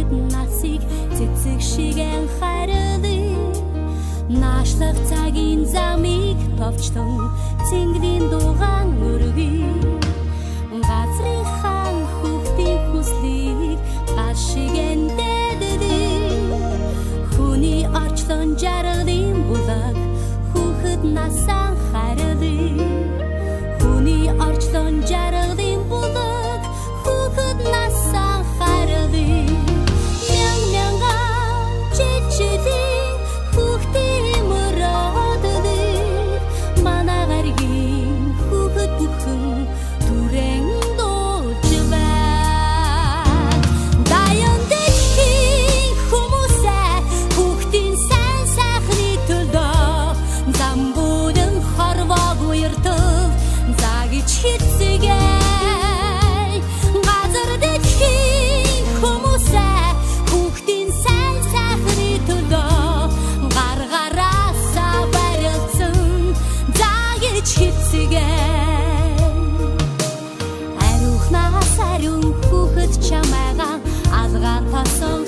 хүүхэд насыг цэцэг шигэн хайрлыг наашлах цагийн замыг товчлон цэнглийн дугаан өргөе газрын хаан хүүхдийн хүслийг гал шигэн дэддэг хүний орчлон жаргалын булаг хүүхэд насаа хайрлыг хүний орчлон жаргалын булаг хүүхэд насаа хайрлыг мянган жижигхэн хүүхдийн мөрөөддөг манагаргийн хүүхэд бүхэн түрэн дуулж байна даян дэлхийн хүмүүсээ хүүхдийн сайн сайхны төлөө зам бүдэн хорвоог уяртав загич хэцэгээ газар дэлхийн хүмүүсээ хүүхдийн сайн сайхны төлөө гаргараасаа барилсан загич хэцэгээ ариухнаас ариун хүүхэд чамайгаа алгаан тосон